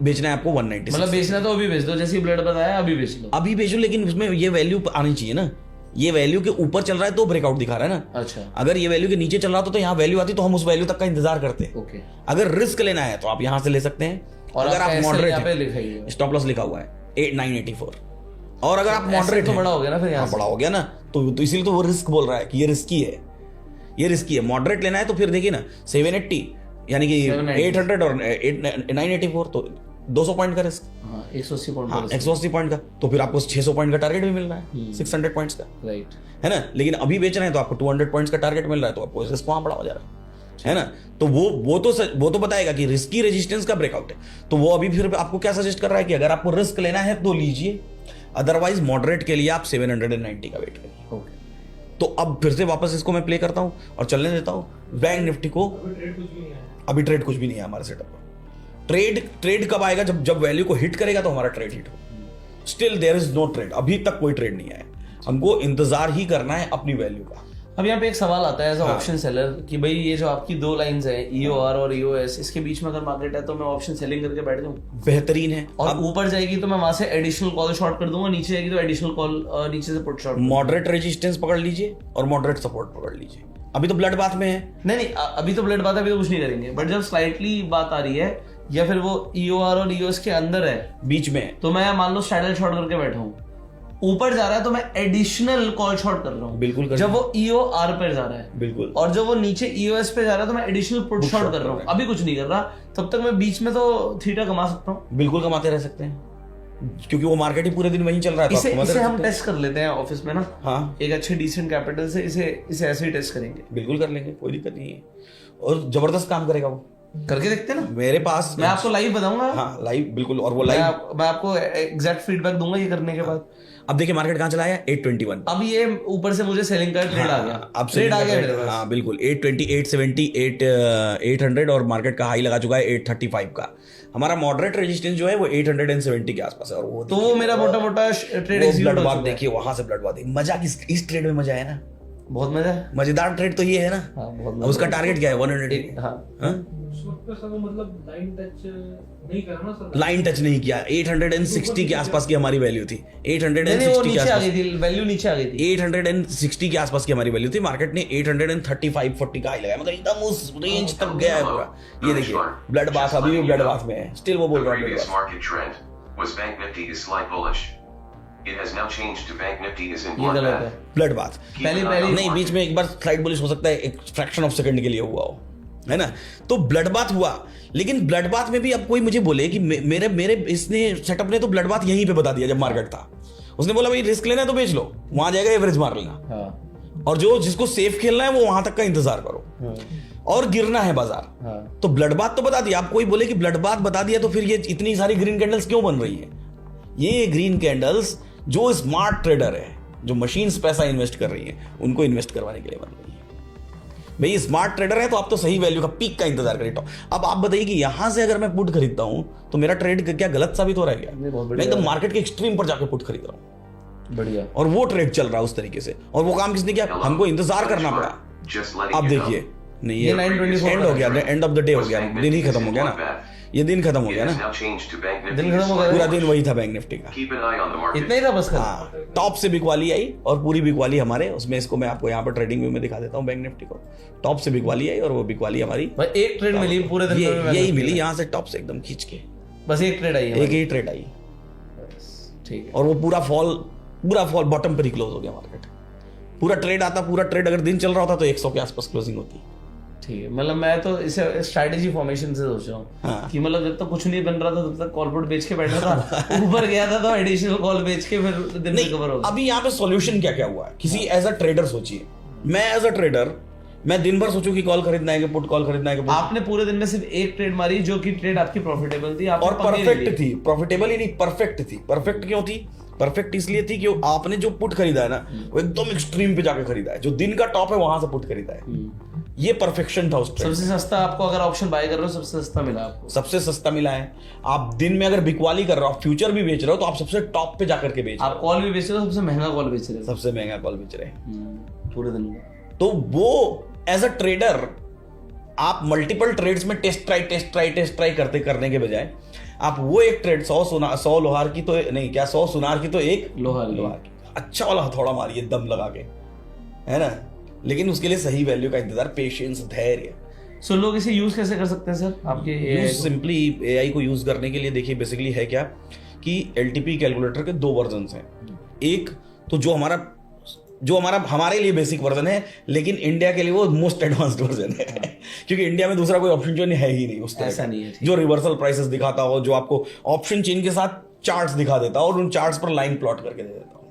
बेचना है आपको 196, मतलब बेचना तो अभी बेच दो, जैसे ब्लड बताया अभी बेच लो, अभी बेचो। लेकिन उसमें ये वैल्यू आनी चाहिए ना, ये वैल्यू के ऊपर चल रहा है तो ब्रेकआउट दिखा रहा है ना। अच्छा, अगर ये वैल्यू के नीचे चल रहा होता तो यहाँ वैल्यू आती तो हम उस वैल्यू तक का इंतजार करते। ओके, अगर रिस्क लेना है तो आप यहाँ से ले सकते हैं, और अगर आप मॉडरेट, स्टॉप लॉस लिखा हुआ है 984, और अगर आप मॉडरेट तो बड़ा हो गया ना, फिर बड़ा हो गया ना, तो इसीलिए तो वो रिस्क बोल रहा है कि ये रिस्की है, ये रिस्की है। मॉडरेट लेना है तो फिर देखिए ना 780 यानी कि 800 और 984, तो 200 पॉइंट का रिस्क, 180 पॉइंट, 180 पॉइंट का, तो फिर आपको 600 पॉइंट का टारगेट भी मिल रहा है, 600 पॉइंट्स का, राइट, है ना। लेकिन अभी बेच रहे हैं तो आपको 200 पॉइंट्स का टारगेट मिल रहा है, तो आपको रिस्क वहां बड़ा हो जा रहा है ना। तो वो तो बताएगा कि रिस्की रेजिस्टेंस का ब्रेकआउट है। तो वो अभी फिर आपको क्या सजेस्ट कर रहा है कि अगर आपको रिस्क लेना है तो लीजिए, अदरवाइज मॉडरेट के लिए आप 790 का वेट करिए। ओके, तो अब फिर से वापस इसको मैं प्ले करता हूं और चलने देता हूं बैंक निफ्टी को। अभी ट्रेड कुछ भी नहीं है हमारे सेटअप पर। ट्रेड कब आएगा? जब वैल्यू को हिट करेगा तो हमारा ट्रेड हिट हो। Still there is no trade, अभी तक कोई ट्रेड नहीं आया। हमको इंतजार ही करना है अपनी वैल्यू का। अब यहाँ पे एक सवाल आता है एज ऑप्शन सेलर कि भाई ये जो आपकी 2 लाइंस है EOR और EOS, इसके बीच में अगर मार्केट है तो मैं ऑप्शन सेलिंग करके बैठ जाऊं? बेहतरीन है। और ऊपर जाएगी तो मैं वहां से एडिशनल कॉल शॉर्ट कर दूंगा, नीचे जाएगी तो एडिशनल कॉल नीचे से पुट शॉर्ट। मॉडरेट रेजिस्टेंस पकड़ लीजिए और मॉडरेट सपोर्ट पकड़ लीजिए। अभी तो ब्लड बाथ में है। नहीं, अभी तो ब्लड बात है, अभी तो कुछ नहीं करेंगे, बट जब स्लाइटली बात आ रही है या फिर वो EOR और EOS के अंदर है, बीच में, तो मैं मान लो स्ट्रैडल शॉर्ट करके बैठा हूँ, ऊपर जा रहा है तो मैं एडिशनल कॉल शॉर्ट कर रहा हूँ, बिल्कुल जब वो EOR पे जा रहा है, बिल्कुल, और जब वो नीचे EOS पे जा रहा है तो मैं एडिशनल पुट शॉर्ट कर रहा हूँ। अभी कुछ नहीं कर रहा, तब तक मैं बीच में तो थीटा कमा सकता हूँ। बिल्कुल कमाते रह सकते हैं, क्योंकि वो मार्केट ही पूरे दिन वहीं चल रहा है। इसे हम टेस्ट कर लेते हैं ऑफिस में ना। हाँ, एक अच्छे डिसेंट कैपिटल से इसे ऐसे ही टेस्ट करेंगे। बिल्कुल कर लेंगे, कोई दिक्कत नहीं है, और जबरदस्त काम करेगा वो। करके देखते हैं ना, मेरे पास मैं आपको लाइव बताऊंगा। हाँ, लाइव, बिल्कुल। और वो लाइव मैं आपको एग्जैक्ट फीडबैक दूंगा ये करने के बाद। अब देखिए मार्केट कहाँ चला है, 821। अब ये ऊपर से मुझे सेलिंग का ट्रेड आ गया, अब ट्रेड आ गया मेरे पास। हाँ बिल्कुल, 820, 870, 800, और मार्केट का हाई लगा चुका है 835 का। हमारा मॉडरेट रेजिस्टेंस जो है वो 870 के आसपास है, और वो मेरा मोटा मोटा ट्रेड ब्लड बाथ देखिए, वहां से ब्लड बाथ देखिए। मजा इस ट्रेड में मजा है ना, बहुत मजा है। मजेदार ट्रेड तो ये है ना। हाँ, बहुत अब उसका टारगेट क्या है? 100। मतलब लाइन टच नहीं किया। 860 के आसपास की हमारी वैल्यू थी, 860 के आसपास वैल्यू नीचे आ गई थी, 860 के आसपास की हमारी वैल्यू थी। मार्केट ने 835-40 का हाई लगाया, मतलब एकदम उस रेंज तक गया है पूरा। ये देखिए ब्लड बाथ, अभी भी ब्लड बाथ में है, स्टिल वो बोल रहा है previous market trend was Bank Nifty is slight bullish. It has now changed to Bank Nifty is in ये गलत है। bloodbath. ब्लड बाथ Keep पहले- an eye पहले- on the नहीं, बीच market. में एक बार स्लाइड बुलिश हो सकता है, एक फ्रैक्शन ऑफ सेकंड के लिए हुआ हो, है ना। तो ब्लड बाथ हुआ, लेकिन ब्लड बाथ में भी अब कोई मुझे बोले कि मेरे मेरे इसने सेटअप ने तो ब्लड बाथ यहीं पे बता दिया जब मार्केट था। उसने बोला भाई रिस्क लेना है तो बेच लो, वहां जाएगा एवरेज मार लेना, हाँ और जो जिसको सेफ खेलना है वो वहां तक का इंतजार करो, हाँ और गिरना है बाजार। हाँ। तो ब्लड बाथ तो बता दिया। आप कोई बोले कि ब्लड बाथ बता दिया तो फिर ये इतनी सारी ग्रीन कैंडल्स क्यों बन रही है? ये ग्रीन कैंडल्स जो स्मार्ट ट्रेडर है, जो मशीन्स पैसा इन्वेस्ट कर रही है, उनको इन्वेस्ट करवाने के लिए बन रही है। भाई स्मार्ट ट्रेडर है तो आप तो सही वैल्यू का पीक का इंतजार करें। अब आप बताइए कि यहां से अगर मैं पुट खरीदता हूं तो मेरा ट्रेड क्या गलत साबित हो रहा है क्या? नहीं, बहुत मैं बढ़िया एकदम है। मार्केट के एक्सट्रीम पर जाकर पुट खरीद रहा हूं, बढ़िया। और वो ट्रेड चल रहा है उस तरीके से, और वो काम किसने किया? Hello. हमको इंतजार करना पड़ा। Just letting आप you know. देखिए, नहीं ये 924 एंड हो गया, एंड ऑफ द डे हो Was गया, Bank दिन ही Nifty खत्म is हो in गया ना, bloodbath. ये दिन खत्म हो It गया has ना, now changed to Bank दिन Nifty खत्म is हो गया। पूरा slightly दिन bullish. वही था बैंक निफ्टी का। Keep an eye on the market. इतना ही था बस खत्म। हाँ, टॉप से बिकवाली आई और पूरी बिकवाली हमारे उसमें, इसको मैं आपको यहाँ पर ट्रेडिंग व्यू में दिखा देता हूँ। बैंक निफ्टी को टॉप से बिकवाली आई और वो बिकवाली हमारी भाई एक ट्रेड मिली पूरे दिन ये में, यही मिली यहाँ से टॉप से एकदम खींच के, बस एक ट्रेड आई है एक ही ट्रेड आई, ठीक है। और वो पूरा फॉल बॉटम पर ही क्लोज हो गया मार्केट। पूरा ट्रेड आता, पूरा ट्रेड अगर दिन चल रहा होता तो 100 के आसपास क्लोजिंग होती। ठीक है, मतलब मैं तो इसे स्ट्रैटेजी फॉर्मेशन से सोच रहा हूँ हाँ। कि मतलब जब तक कुछ नहीं बन रहा था तब तक कॉल पुट बेच के बैठा था, ऊपर गया था तो एडिशनल कॉल बेच के फिर दिन नहीं, रिकवर हो गया। अभी यहाँ पे सॉल्यूशन क्या क्या हुआ है? किसी एज अ ट्रेडर सोचिए, मैं एज अ ट्रेडर मैं दिन भर सोचूं कि कॉल खरीदना है कि पुट, कॉल खरीदना है कि पुट, आपने पूरे दिन में सिर्फ एक ट्रेड मारी जो कि ट्रेड आपकी प्रॉफिटेबल थी, आपने और पंगे नहीं लिए। परफेक्ट थी, प्रॉफिटेबल ही नहीं, परफेक्ट थी। परफेक्ट क्यों थी? परफेक्ट इसलिए थी कि आपने जो पुट खरीदा है ना, वो एकदम एक्सट्रीम पे जाके खरीदा है, जो दिन का टॉप है वहां से पुट खरीदा है। ये परफेक्शन था उस ट्रेड। सबसे सस्ता आपको अगर ऑप्शन बाय कर रहे हो, सबसे सस्ता मिला आपको। सबसे सस्ता मिला है। आप दिन में अगर बिकवाली कर रहे हो, आप फ्यूचर भी बेच रहे हो, तो आप सबसे टॉप पे जाकर के बेच रहे आप कॉल भी बेच रहे हो, सबसे महंगा कॉल बेच रहे हो, हो सबसे महंगा कॉल बेच रहे हैं। पूरे दिन में। तो वो एज अ ट्रेडर आप मल्टीपल ट्रेड्स में टेस्ट ट्राई करने के बजाय आप वो एक ट्रेड 100 लोहार की तो नहीं, क्या 100 सुनार की तो एक लोहार की अच्छा वाला हथौड़ा मारिए दम लगा के, है ना। लेकिन उसके लिए सही वैल्यू का इंतजार, पेशेंस, धैर्य। सो लोग इसे यूज कैसे कर सकते हैं सर आपके AI यूज को? सिंपली एआई को यूज करने के लिए देखिए बेसिकली है क्या कि एलटीपी कैलकुलेटर के 2 वर्जन्स हैं। एक तो जो हमारा हमारे लिए बेसिक वर्जन है, लेकिन इंडिया के लिए वो मोस्ट एडवांस्ड वर्जन है क्योंकि इंडिया में दूसरा कोई ऑप्शन जो है ही नहीं उस तरह ऐसा का, नहीं है, ठीक। जो रिवर्सल प्राइसेस दिखाता हो, जो आपको ऑप्शन चेन के साथ चार्ट्स दिखा देता हो और उन चार्ट्स पर लाइन प्लॉट करके दे देता हूं,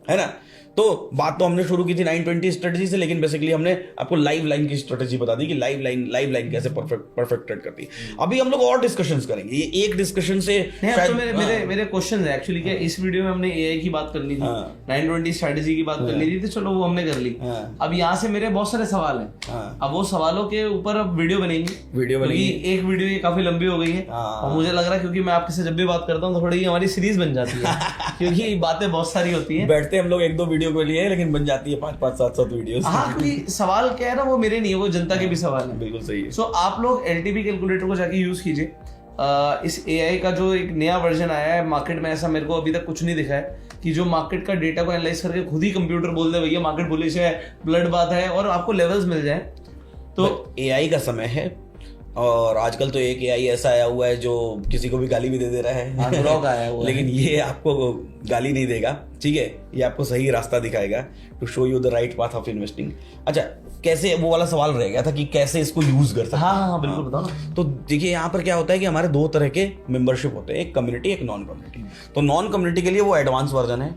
है ना। तो बात तो हमने शुरू की थी 920 स्ट्रेटजी से, लेकिन बेसिकली हमने आपको लाइव लाइन की स्ट्रेटजी बता दी कि लाइव लाइन कैसे परफेक्ट ट्रेड करती है। अभी हम लोग और डिस्कशंस करेंगे, ये एक डिस्कशन से नहीं, अब तो शायद- मेरे क्वेश्चन है एक्चुअली क्या इस वीडियो में हमने एआई की बात कर ली थी, 920 स्ट्रेटजी की बात कर ली थी, तो चलो वो हमने कर ली। अब यहाँ से मेरे बहुत सारे सवाल हैं, अब वो सवालों के ऊपर अब वीडियो बनेगी, क्योंकि एक वीडियो ये काफी लंबी हो गई है और मुझे लग रहा है क्योंकि मैं आपके से जब भी बात करता हूँ तो थोड़ी हमारी सीरीज बन जाती है क्योंकि बातें बहुत सारी होती है। बैठते हम लोग 1-2 वीडियो के लिए, लेकिन बन जाती है 5-5, 7-7 वीडियोस। हाँ, क्योंकि सवाल क्या है ना, वो मेरे नहीं है, वो जनता के भी सवाल है। बिल्कुल सही है। सो आप लोग एलटीपी कैलकुलेटर को जाके यूज कीजिए। इस एआई का जो एक नया वर्जन आया है मार्केट में, ऐसा मेरे को अभी तक कुछ नहीं दिखा है कि जो मार्केट का डेटा को एनालाइज करके खुद ही कंप्यूटर बोल दे भैया मार्केट बुलिश है, ब्लड बात है, और आपको लेवल्स मिल जाए। तो एआई का समय है, और आजकल तो एक एआई ऐसा आया हुआ है जो किसी को भी गाली भी दे रहा है। ब्लॉग आया हुआ है। लेकिन ये आपको गाली नहीं देगा, ठीक है, ये आपको सही रास्ता दिखाएगा to show you the right path of investing. अच्छा, कैसे, वो वाला सवाल रह गया था कि कैसे इसको यूज कर सकते हैं। हाँ, बिल्कुल बताओ ना। तो देखिए यहाँ पर क्या होता है कि हमारे 2 तरह के मेंबरशिप होते हैं, एक कम्युनिटी, एक नॉन कम्युनिटी। तो नॉन कम्युनिटी के लिए वो एडवांस वर्जन है,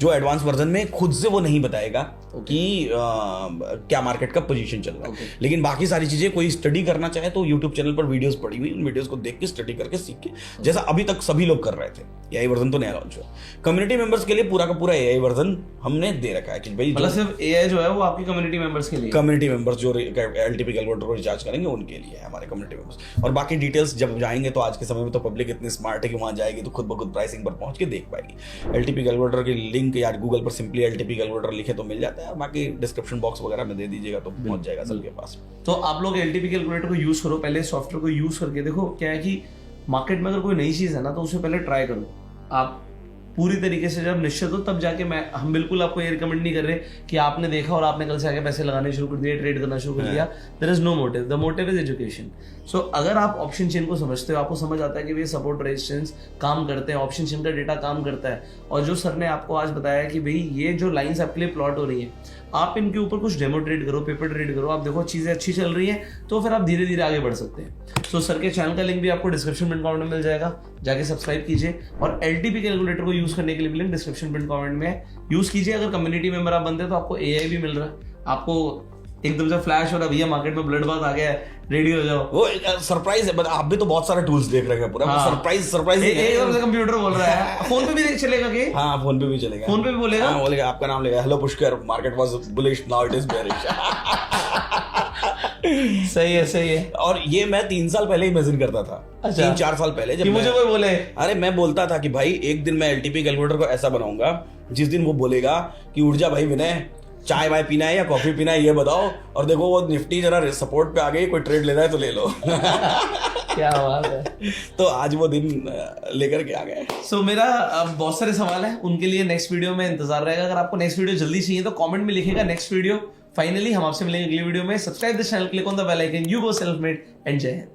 जो एडवांस वर्जन में खुद से वो नहीं बताएगा कि क्या मार्केट का पोजीशन चल रहा है। लेकिन बाकी सारी चीजें कोई स्टडी करना चाहे तो यूट्यूब चैनल पर वीडियोस पड़ी हुई, उन वीडियोस को देख के स्टडी करके सीख के, जैसा अभी तक सभी लोग कर रहे थे। एआई वर्जन तो नया लॉन्च हुआ। कम्युनिटी मेंबर्स के लिए पूरा का पूरा एआई वर्जन हमने दे रखा है कि भाई मतलब सिर्फ एआई जो है वो आपकी कम्युनिटी मेंबर्स के लिए, कम्युनिटी मेंबर्स जो एलटीपी कैलकुलेटर को रिचार्ज करेंगे उनके लिए है हमारे कम्युनिटी मेंबर्स। और बाकी डिटेल्स जब जाएंगे तो आज के समय में तो पब्लिक इतनी स्मार्ट है कि वहां जाएगी तो खुद ब खुद प्राइसिंग पर पहुंच के देख पाएगी। एलटीपी कैलकुलेटर की लिंक या गूगल पर सिंपली एलटीपी कैलकुलेटर लिखे तो मिल जाता है, बाकी डिस्क्रिप्शन बॉक्स वगैरह में दे दीजिएगा तो पहुंच जाएगा सबके पास। तो आप लोग एलटीपी कैलकुलेटर को यूज करो, पहले सॉफ्टवेयर को यूज करके देखो। क्या है कि मार्केट में अगर कोई नई चीज है ना तो उसे पहले ट्राई करो। आप पूरी तरीके से जब निश्चित हो तब जाके हम बिल्कुल आपको ये रिकमेंड नहीं कर रहे कि आपने देखा और आपने कल से आगे पैसे लगाने शुरू कर दिए, ट्रेड करना शुरू कर दिया। There is no motive, the motive is education. So अगर आप ऑप्शन चेन को समझते हो, आपको समझ आता है कि ये सपोर्ट रेजिस्टेंस काम करते हैं, ऑप्शन चेन का डेटा काम करता है, और जो सर ने आपको आज बताया कि भाई ये जो लाइंस आपके लिए प्लॉट हो रही है, आप इनके ऊपर कुछ डेमो ट्रेड करो, पेपर ट्रेड करो, आप देखो चीजें अच्छी चल रही हैं तो फिर आप धीरे धीरे आगे बढ़ सकते हैं। सो सर के चैनल का लिंक भी आपको डिस्क्रिप्शन पिन कमेंट में मिल जाएगा, जाके सब्सक्राइब कीजिए। और एलटीपी कैलकुलेटर को यूज करने के लिए भी लिंक डिस्क्रिप्शन पिन कमेंट में है, यूज कीजिए। अगर कम्युनिटी मेंबर आप बनते हैं तो आपको एआई भी मिल रहा है, आपको एकदम से फ्लैश हो रहा है भैया मार्केट में ब्लड बाथ आ गया है, रेडी हो जाओ। वो सरप्राइज है, बट आप भी तो बहुत सारे टूल्स देख रहे हैं पूरा। हाँ। सरप्राइज एकदम से कंप्यूटर बोल रहा है। फोन पे भी चलेगा कि? हाँ, फोन पे भी चलेगा। फोन पे भी बोलेगा? हाँ, बोलेगा आपका नाम लेगा, hello Pushkar, market was bullish, now it is bearish. सही है, सही है। और ये मैं 3 साल पहले इमेजिन करता था। अच्छा। 3-4 साल पहले जब कि मुझे कोई बोले, अरे मैं बोलता था कि भाई एक दिन मैं एलटीपी कैलकुलेटर को ऐसा बनाऊंगा जिस दिन वो बोलेगा कि उठ जा भाई विनय, चाय वाय पीना है या कॉफी पीना है ये बताओ, और देखो वो निफ्टी जरा सपोर्ट पे आ गई, कोई ट्रेड लेना है तो ले लो। क्या बात है। तो आज वो दिन लेकर के आ गए। सो मेरा बहुत सारे सवाल हैं, उनके लिए नेक्स्ट वीडियो में इंतजार रहेगा। अगर आपको नेक्स्ट वीडियो जल्दी चाहिए तो कमेंट में लिखिएगा नेक्स्ट वीडियो। फाइनली हम आपसे मिलेंगे अगली वीडियो में। Subscribe the channel, click on the bell icon. You go self made and जय हिंद।